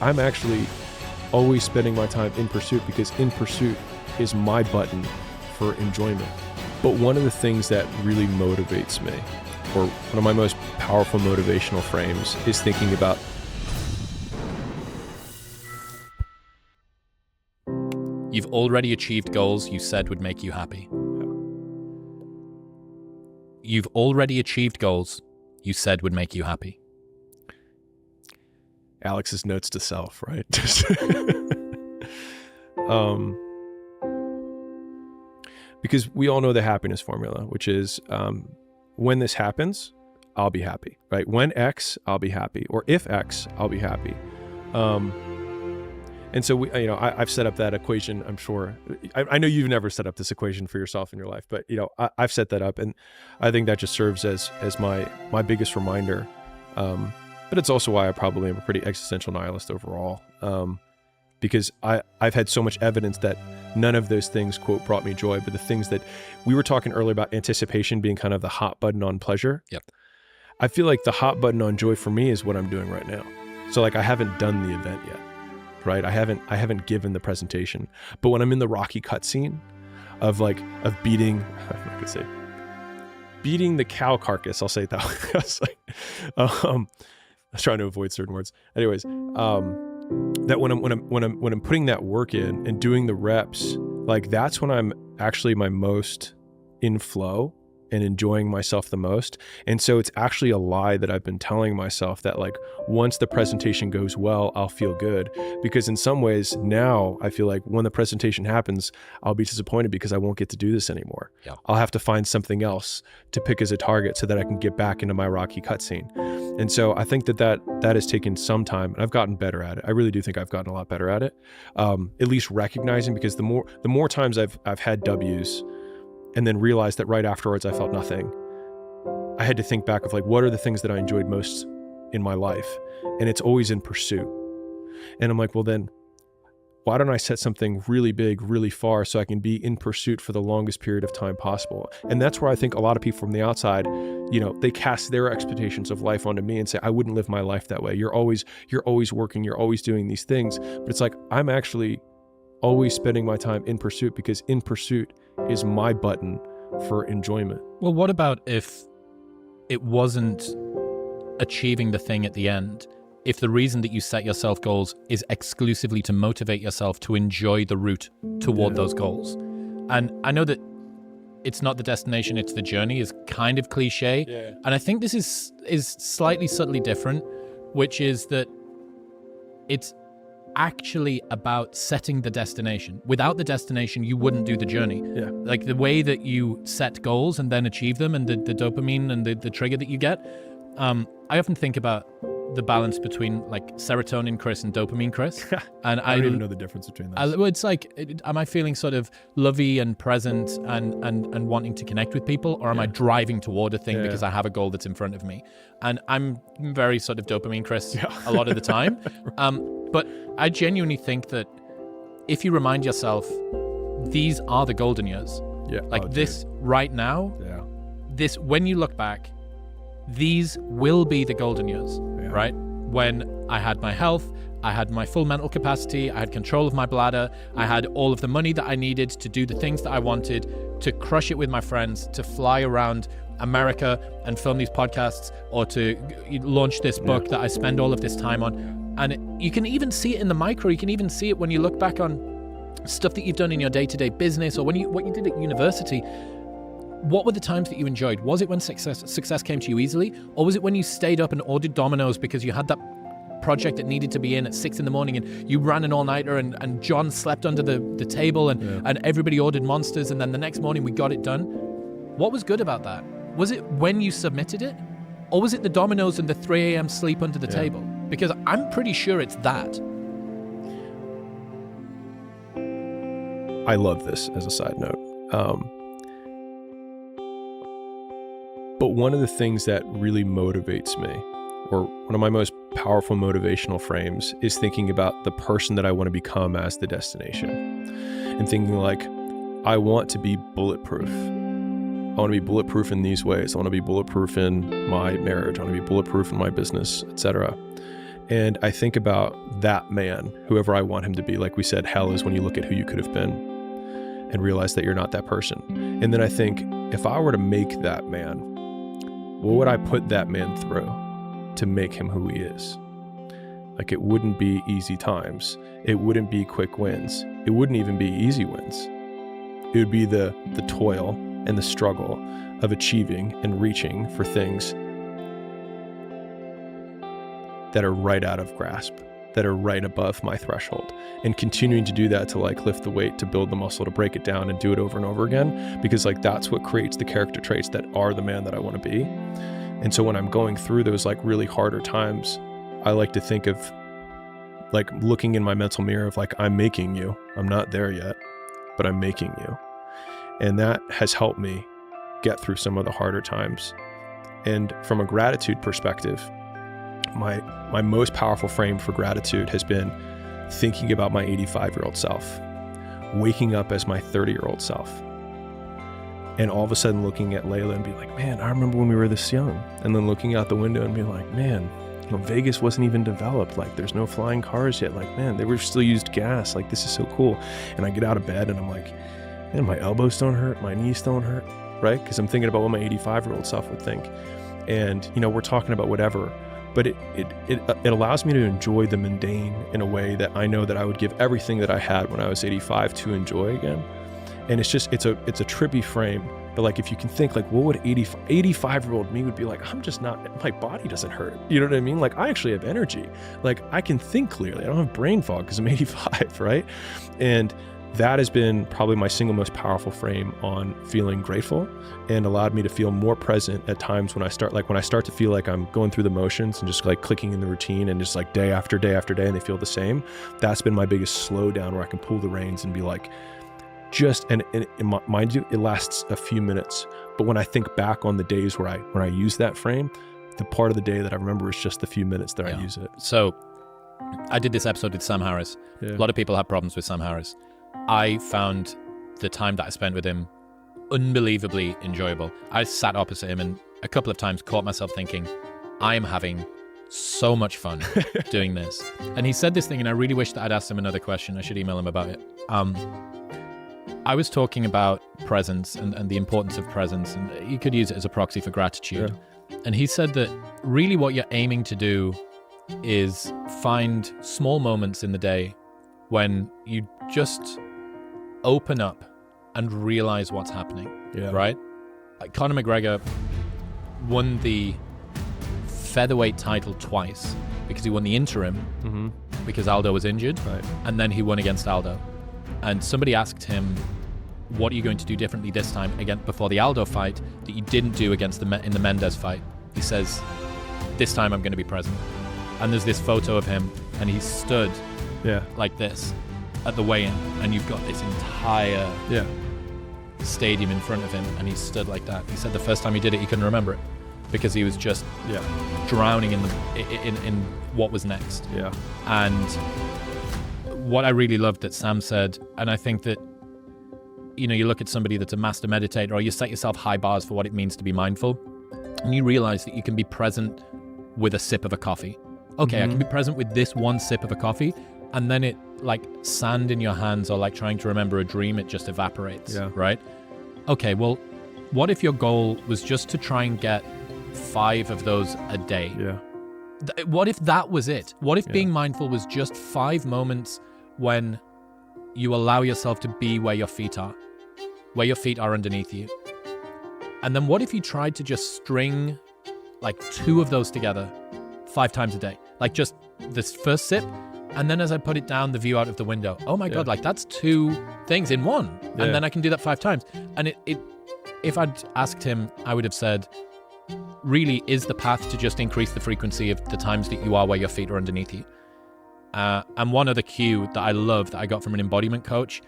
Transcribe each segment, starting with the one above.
I'm actually always spending my time in pursuit because in pursuit is my button for enjoyment. But one of the things that really motivates me, or one of my most powerful motivational frames, is thinking about you've already achieved goals you said would make you happy. You've already achieved goals you said would make you happy. Alex's notes to self, right? Because we all know the happiness formula, which is when this happens, I'll be happy, right? When X, I'll be happy, or if X, I'll be happy. And so I've set up that equation. I'm sure I know you've never set up this equation for yourself in your life, but I've set that up, and I think that just serves as my biggest reminder. But it's also why I probably am a pretty existential nihilist overall, because I've had so much evidence that none of those things, quote, brought me joy, but the things that we were talking earlier about anticipation being kind of the hot button on pleasure. Yep. I feel like the hot button on joy for me is what I'm doing right now. So like I haven't done the event yet, right? I haven't given the presentation, but when I'm in the Rocky cutscene of beating, I'm not gonna say beating the cow carcass, I'll say it that way. I was trying to avoid certain words. Anyways, that when I'm putting that work in and doing the reps, like that's when I'm actually my most in flow and enjoying myself the most. And so it's actually a lie that I've been telling myself that like once the presentation goes well, I'll feel good. Because in some ways now I feel like when the presentation happens, I'll be disappointed because I won't get to do this anymore. Yeah. I'll have to find something else to pick as a target so that I can get back into my Rocky cutscene. And so I think that has taken some time, and I've gotten better at it. I really do think I've gotten a lot better at it. At least recognizing, because the more times I've had W's and then realized that right afterwards I felt nothing, I had to think back of like, what are the things that I enjoyed most in my life? And it's always in pursuit. And I'm like, well then, why don't I set something really big, really far, so I can be in pursuit for the longest period of time possible? And that's where I think a lot of people from the outside, they cast their expectations of life onto me and say, I wouldn't live my life that way. You're always working, you're always doing these things. But it's like, I'm actually always spending my time in pursuit because in pursuit is my button for enjoyment. Well, what about if it wasn't achieving the thing at the end? If the reason that you set yourself goals is exclusively to motivate yourself to enjoy the route toward those goals. And I know that it's not the destination, it's the journey is kind of cliche. Yeah. And I think this is slightly subtly different, which is that it's actually about setting the destination. Without the destination, you wouldn't do the journey. Yeah. Like the way that you set goals and then achieve them, and the dopamine and the trigger that you get. I often think about the balance between like serotonin Chris and dopamine Chris. And I don't even know the difference between those. It's like, am I feeling sort of lovey and present and wanting to connect with people, or am I driving toward a thing because I have a goal that's in front of me? And I'm very sort of dopamine Chris a lot of the time. But I genuinely think that if you remind yourself, these are the golden years. Yeah. Like this right now, this, when you look back, these will be the golden years, right? When I had my health, I had my full mental capacity, I had control of my bladder, I had all of the money that I needed to do the things that I wanted, to crush it with my friends, to fly around America and film these podcasts, or to launch this book that I spend all of this time on. And you can even see it in the micro. You can even see it when you look back on stuff that you've done in your day-to-day business, or what you did at university. What were the times that you enjoyed? Was it when success came to you easily? Or was it when you stayed up and ordered Domino's because you had that project that needed to be in at 6 a.m. and you ran an all-nighter and John slept under the table and everybody ordered Monsters, and then the next morning we got it done? What was good about that? Was it when you submitted it? Or was it the Domino's and the 3 a.m. sleep under the table? Because I'm pretty sure it's that. I love this as a side note. But one of the things that really motivates me, or one of my most powerful motivational frames, is thinking about the person that I want to become as the destination. And thinking like, I want to be bulletproof. I want to be bulletproof in these ways. I want to be bulletproof in my marriage. I want to be bulletproof in my business, etc. And I think about that man, whoever I want him to be. Like we said, hell is when you look at who you could have been and realize that you're not that person. And then I think, if I were to make that man, what would I put that man through to make him who he is? Like, it wouldn't be easy times. It wouldn't be quick wins. It wouldn't even be easy wins. It would be the toil and the struggle of achieving and reaching for things that are right out of grasp, that are right above my threshold, and continuing to do that to like lift the weight, to build the muscle, to break it down and do it over and over again, because like that's what creates the character traits that are the man that I want to be. And so when I'm going through those like really harder times, I like to think of like looking in my mental mirror of like, I'm making you. I'm not there yet, but I'm making you. And that has helped me get through some of the harder times. And from a gratitude perspective, my most powerful frame for gratitude has been thinking about my 85-year-old self, waking up as my 30-year-old self, and all of a sudden looking at Layla and be like, man, I remember when we were this young. And then looking out the window and being like, man, you know, Vegas wasn't even developed. Like, there's no flying cars yet. Like, man, they were still used gas. Like, this is so cool. And I get out of bed and I'm like, man, my elbows don't hurt, my knees don't hurt, right? Because I'm thinking about what my 85-year-old self would think. And, you know, we're talking about whatever, but it allows me to enjoy the mundane in a way that I know that I would give everything that I had when I was 85 to enjoy again. And it's just, it's a trippy frame. But like, if you can think like, what would 85-year-old me would be like? I'm just not, my body doesn't hurt. You know what I mean? Like, I actually have energy. Like, I can think clearly. I don't have brain fog because I'm 85, right? And that has been probably my single most powerful frame on feeling grateful, and allowed me to feel more present at times when I start to feel like I'm going through the motions and just like clicking in the routine and just like day after day after day, and they feel the same. That's been my biggest slowdown, where I can pull the reins and be like, and mind you, it lasts a few minutes. But when I think back on the days where I use that frame, the part of the day that I remember is just the few minutes that I use it. So I did this episode with Sam Harris. Yeah. A lot of people have problems with Sam Harris. I found the time that I spent with him unbelievably enjoyable. I sat opposite him and a couple of times caught myself thinking, I am having so much fun doing this. And he said this thing, and I really wish that I'd asked him another question. I should email him about it. I was talking about presence and the importance of presence, and you could use it as a proxy for gratitude. Yeah. And he said that really what you're aiming to do is find small moments in the day when you just open up and realize what's happening, right? Like Conor McGregor won the featherweight title twice because he won the interim because Aldo was injured, right, and then he won against Aldo. And somebody asked him, what are you going to do differently this time again before the Aldo fight that you didn't do in the Mendes fight? He says, this time I'm going to be present. And there's this photo of him and he stood like this at the weigh-in, and you've got this entire stadium in front of him, and he stood like that. He said the first time he did it, he couldn't remember it because he was just drowning in what was next. Yeah. And what I really loved that Sam said, and I think that, you know, you look at somebody that's a master meditator, or you set yourself high bars for what it means to be mindful, and you realize that you can be present with a sip of a coffee. Okay, I can be present with this one sip of a coffee, and then it, like sand in your hands, or like trying to remember a dream, it just evaporates, right? Okay, well, what if your goal was just to try and get 5 of those a day? Yeah. What if that was it? What if being mindful was just 5 moments when you allow yourself to be where your feet are underneath you? And then what if you tried to just string like 2 of those together 5 times a day? Like just this first sip, and then as I put it down, the view out of the window. Oh my God, like that's 2 things in one. Yeah. And then I can do that 5 times. And if I'd asked him, I would have said, really, is the path to just increase the frequency of the times that you are where your feet are underneath you? And one other cue that I love that I got from an embodiment coach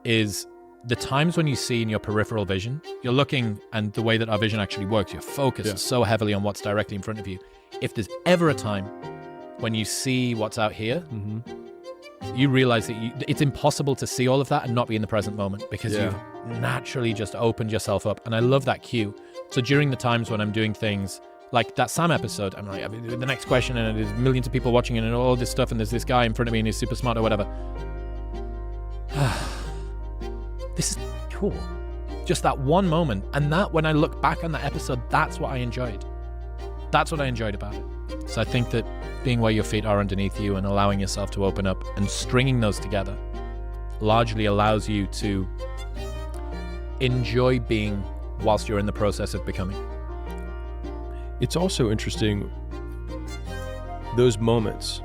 is the times when you see in your peripheral vision, you're looking, and the way that our vision actually works, you're focused so heavily on what's directly in front of you. If there's ever a time when you see what's out here, you realize that it's impossible to see all of that and not be in the present moment, because you've naturally just opened yourself up. And I love that cue. So during the times when I'm doing things Like that Sam episode, I'm like, the next question, and there's millions of people watching it and all this stuff, and there's this guy in front of me and he's super smart or whatever. This is cool. Just that one moment. And that, when I look back on that episode, that's what I enjoyed. That's what I enjoyed about it. So I think that being where your feet are underneath you and allowing yourself to open up and stringing those together largely allows you to enjoy being whilst you're in the process of becoming. It's also interesting, those moments.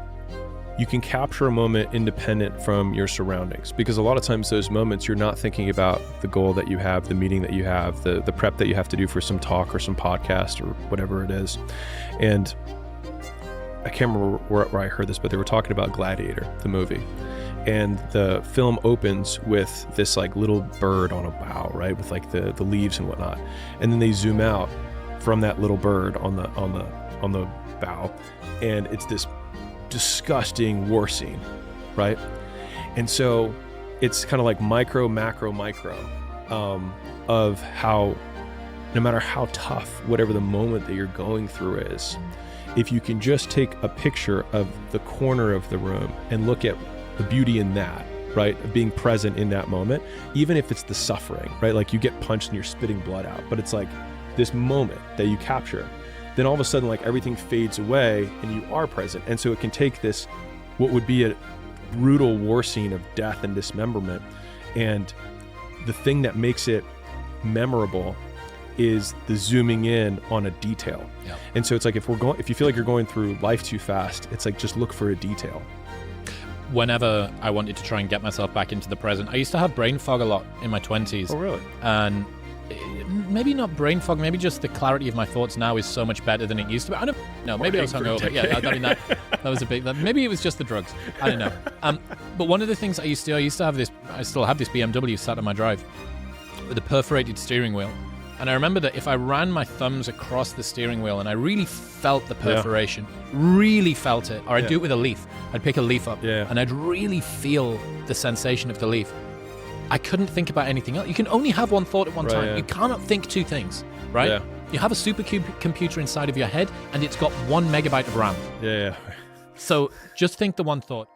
You can capture a moment independent from your surroundings, because a lot of times those moments you're not thinking about the goal that you have, the meeting that you have, the prep that you have to do for some talk or some podcast or whatever it is. And I can't remember where I heard this, but they were talking about Gladiator, the movie. And the film opens with this like little bird on a bough, right? With like the leaves and whatnot. And then they zoom out from that little bird on the bough. And it's this disgusting war scene, right? And so it's kind of like micro, macro, of how no matter how tough whatever the moment that you're going through is, if you can just take a picture of the corner of the room and look at the beauty in that, right? Of being present in that moment, even if it's the suffering, right? Like you get punched and you're spitting blood out, but it's like this moment that you capture. Then all of a sudden, like everything fades away and you are present. And so it can take this, what would be a brutal war scene of death and dismemberment. And the thing that makes it memorable is the zooming in on a detail. Yeah. And so it's like, if you feel like you're going through life too fast, it's like, just look for a detail. Whenever I wanted to try and get myself back into the present, I used to have brain fog a lot in my 20s. Oh, really? And maybe not brain fog, maybe just the clarity of my thoughts now is so much better than it used to be. I don't know, maybe I was hungover. Yeah, I mean, that was a big, maybe it was just the drugs. I don't know. But one of the things I used to have this, I still have this BMW sat on my drive with a perforated steering wheel. And I remember that if I ran my thumbs across the steering wheel and I really felt the perforation, really felt it, or I'd do it with a leaf. I'd pick a leaf up and I'd really feel the sensation of the leaf. I couldn't think about anything else. You can only have one thought at one time. Yeah. You cannot think two things, right? Yeah. You have a supercomputer inside of your head and it's got 1 megabyte of RAM. Yeah. So just think the one thought.